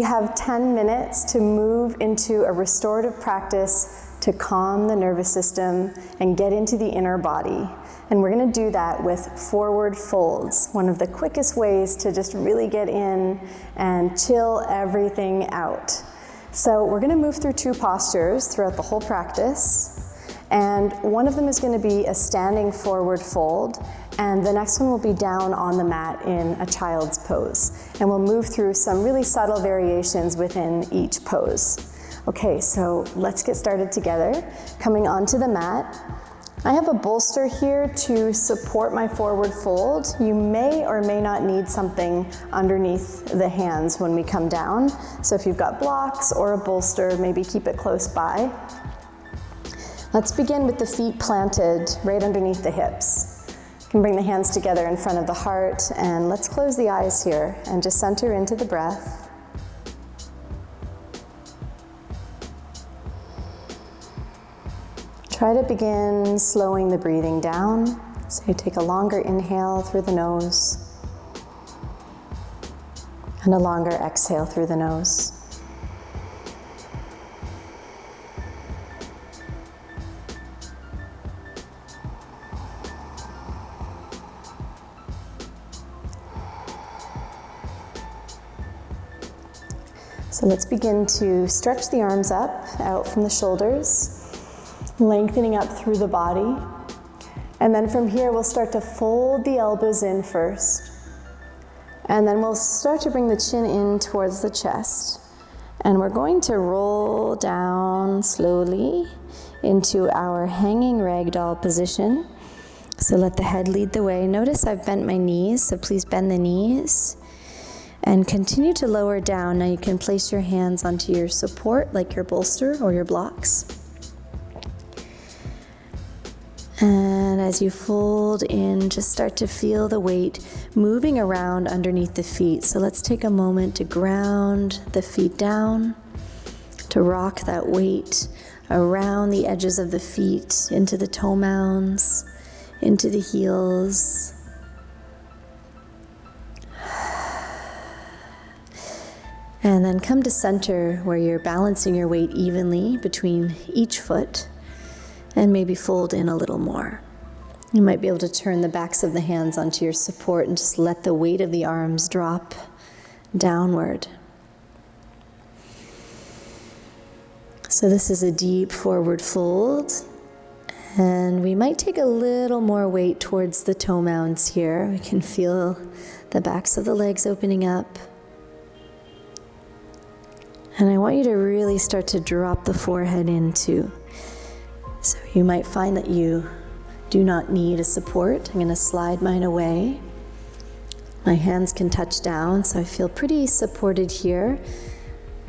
We have 10 minutes to move into a restorative practice to calm the nervous system and get into the inner body. And we're going to do that with forward folds, one of the quickest ways to just really get in and chill everything out. So we're going to move through 2 postures throughout the whole practice. And one of them is going to be a standing forward fold, and the next one will be down on the mat in a child's pose. And we'll move through some really subtle variations within each pose. Okay, so let's get started together. Coming onto the mat, I have a bolster here to support my forward fold. You may or may not need something underneath the hands when we come down. So if you've got blocks or a bolster, maybe keep it close by. Let's begin with the feet planted right underneath the hips. You can bring the hands together in front of the heart, and let's close the eyes here and just center into the breath. Try to begin slowing the breathing down. So you take a longer inhale through the nose and a longer exhale through the nose. So let's begin to stretch the arms up, out from the shoulders, lengthening up through the body. And then from here, we'll start to fold the elbows in first. And then we'll start to bring the chin in towards the chest. And we're going to roll down slowly into our hanging ragdoll position. So let the head lead the way. Notice I've bent my knees, so please bend the knees. And continue to lower down. Now you can place your hands onto your support, like your bolster or your blocks. And as you fold in, just start to feel the weight moving around underneath the feet. So let's take a moment to ground the feet down, to rock that weight around the edges of the feet, into the toe mounds, into the heels. And then come to center where you're balancing your weight evenly between each foot. And maybe fold in a little more. You might be able to turn the backs of the hands onto your support and just let the weight of the arms drop downward. So this is a deep forward fold. And we might take a little more weight towards the toe mounds here. We can feel the backs of the legs opening up. And I want you to really start to drop the forehead in too. So you might find that you do not need a support. I'm going to slide mine away. My hands can touch down, so I feel pretty supported here.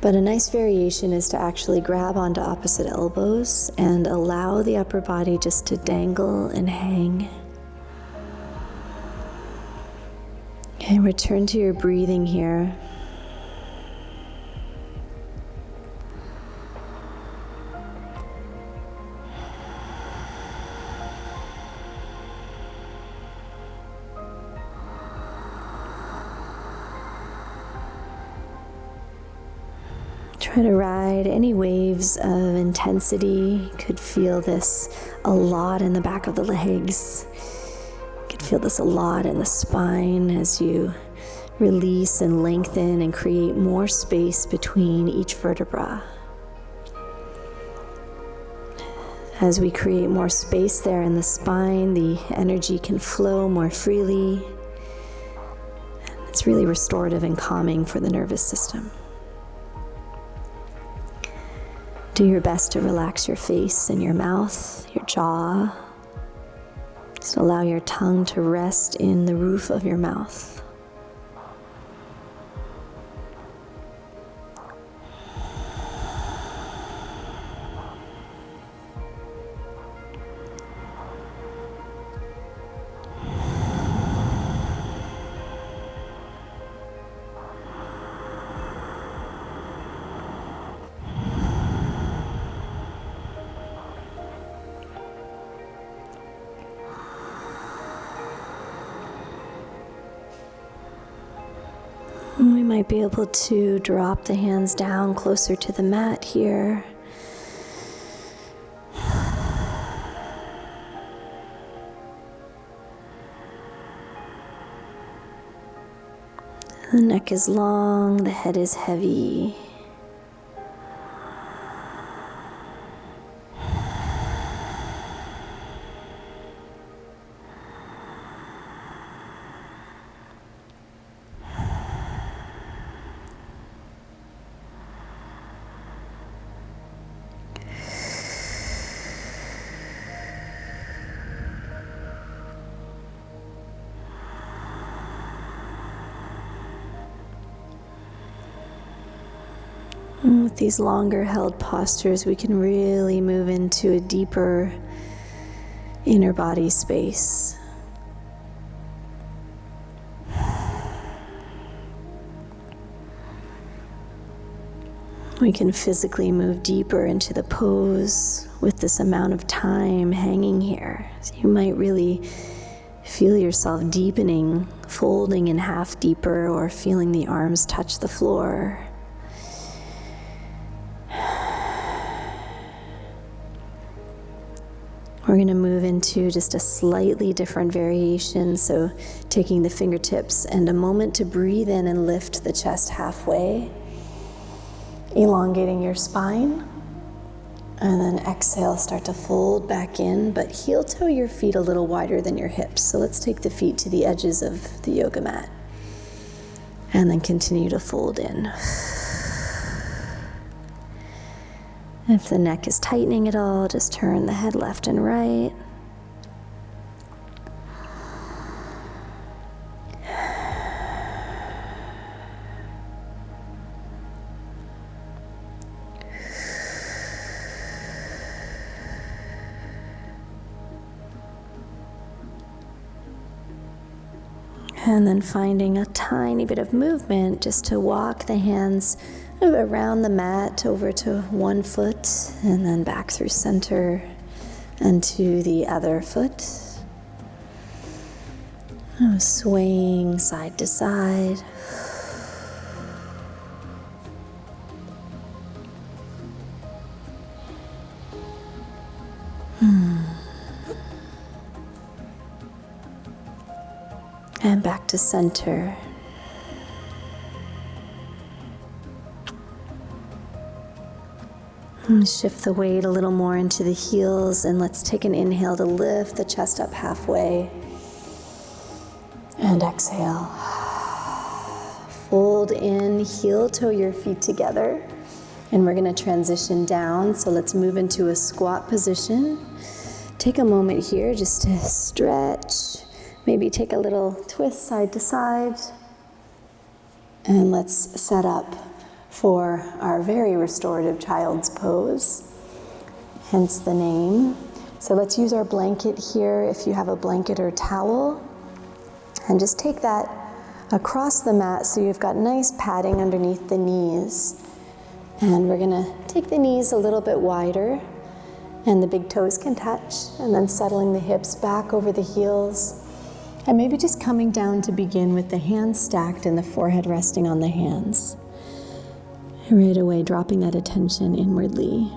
But a nice variation is to actually grab onto opposite elbows and allow the upper body just to dangle and hang. And return to your breathing here. Try to ride any waves of intensity. You could feel this a lot in the back of the legs. You could feel this a lot in the spine as you release and lengthen and create more space between each vertebra. As we create more space there in the spine, the energy can flow more freely. It's really restorative and calming for the nervous system. Do your best to relax your face and your mouth, your jaw. Just allow your tongue to rest in the roof of your mouth. We might be able to drop the hands down closer to the mat here. The neck is long, the head is heavy. And with these longer held postures, we can really move into a deeper inner body space. We can physically move deeper into the pose with this amount of time hanging here. So you might really feel yourself deepening, folding in half deeper, or feeling the arms touch the floor. We're going to move into just a slightly different variation, so taking the fingertips and a moment to breathe in and lift the chest halfway, elongating your spine, and then exhale, start to fold back in, but heel toe your feet a little wider than your hips. So let's take the feet to the edges of the yoga mat, and then continue to fold in. If the neck is tightening at all, just turn the head left and right. And then finding a tiny bit of movement just to walk the hands around the mat over to one foot and then back through center and to the other foot. Swaying side to side. And back to center. Shift the weight a little more into the heels, and let's take an inhale to lift the chest up halfway. And exhale. Fold in, heel toe your feet together. And we're going to transition down, so let's move into a squat position. Take a moment here just to stretch. Maybe take a little twist side to side. And let's set up for our very restorative child's pose, hence the name. So let's use our blanket here, if you have a blanket or towel, and just take that across the mat so you've got nice padding underneath the knees. And we're gonna take the knees a little bit wider, and the big toes can touch, and then settling the hips back over the heels. And maybe just coming down to begin with the hands stacked and the forehead resting on the hands. Right away, dropping that attention inwardly.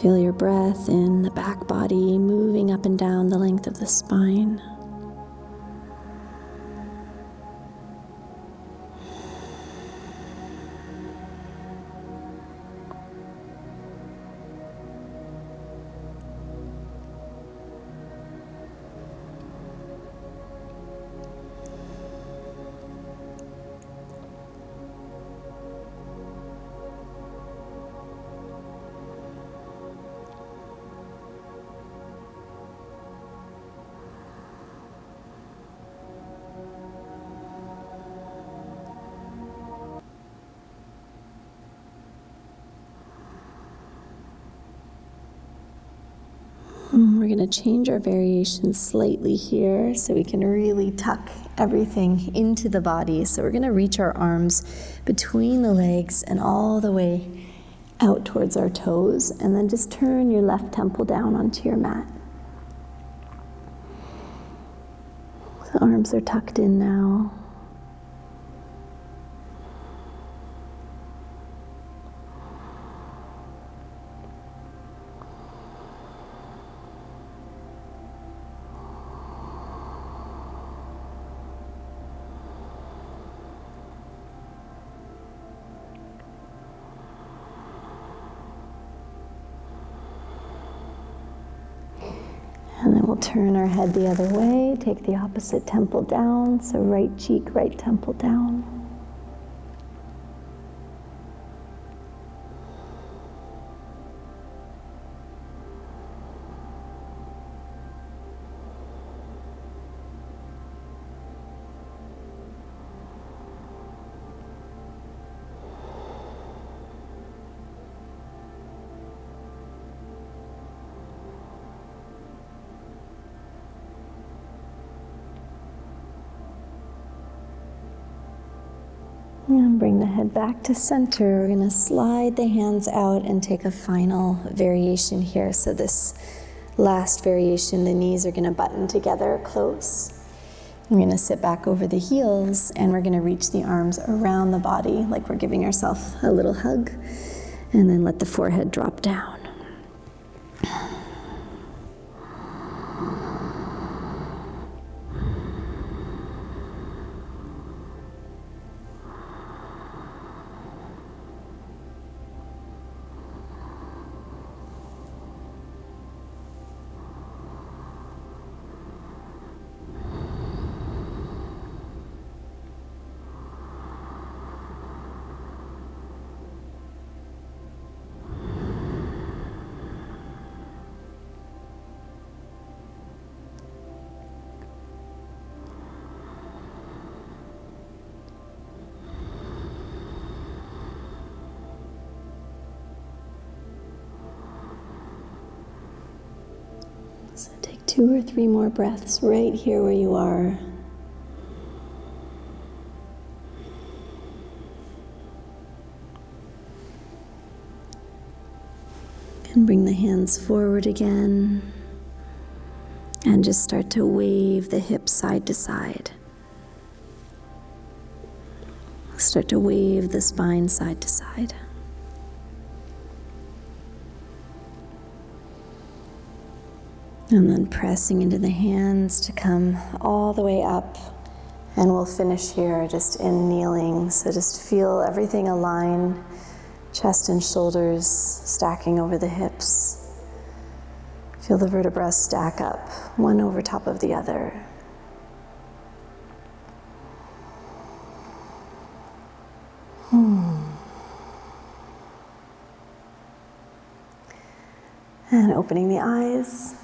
Feel your breath in the back body, moving up and down the length of the spine. We're going to change our variation slightly here so we can really tuck everything into the body. So we're gonna reach our arms between the legs and all the way out towards our toes, and then just turn your left temple down onto your mat. The arms are tucked in now. And then we'll turn our head the other way, take the opposite temple down, so right cheek, right temple down. And bring the head back to center. We're going to slide the hands out and take a final variation here. So this last variation, the knees are going to button together close. I'm going to sit back over the heels, and we're going to reach the arms around the body like we're giving ourselves a little hug, and then let the forehead drop down. So take 2 or 3 more breaths right here where you are. And bring the hands forward again. And just start to wave the hips side to side. Start to wave the spine side to side. And then pressing into the hands to come all the way up. And we'll finish here just in kneeling. So just feel everything align, chest and shoulders stacking over the hips. Feel the vertebrae stack up, one over top of the other. And opening the eyes.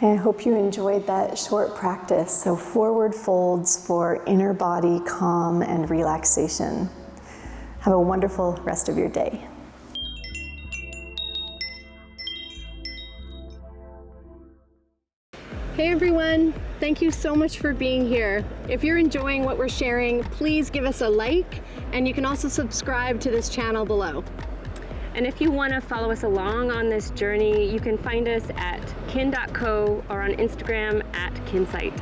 I hope you enjoyed that short practice. So forward folds for inner body calm and relaxation. Have a wonderful rest of your day. Hey everyone, thank you so much for being here. If you're enjoying what we're sharing, please give us a like, and you can also subscribe to this channel below. And if you want to follow us along on this journey, you can find us at kin.co or on Instagram at kinsite.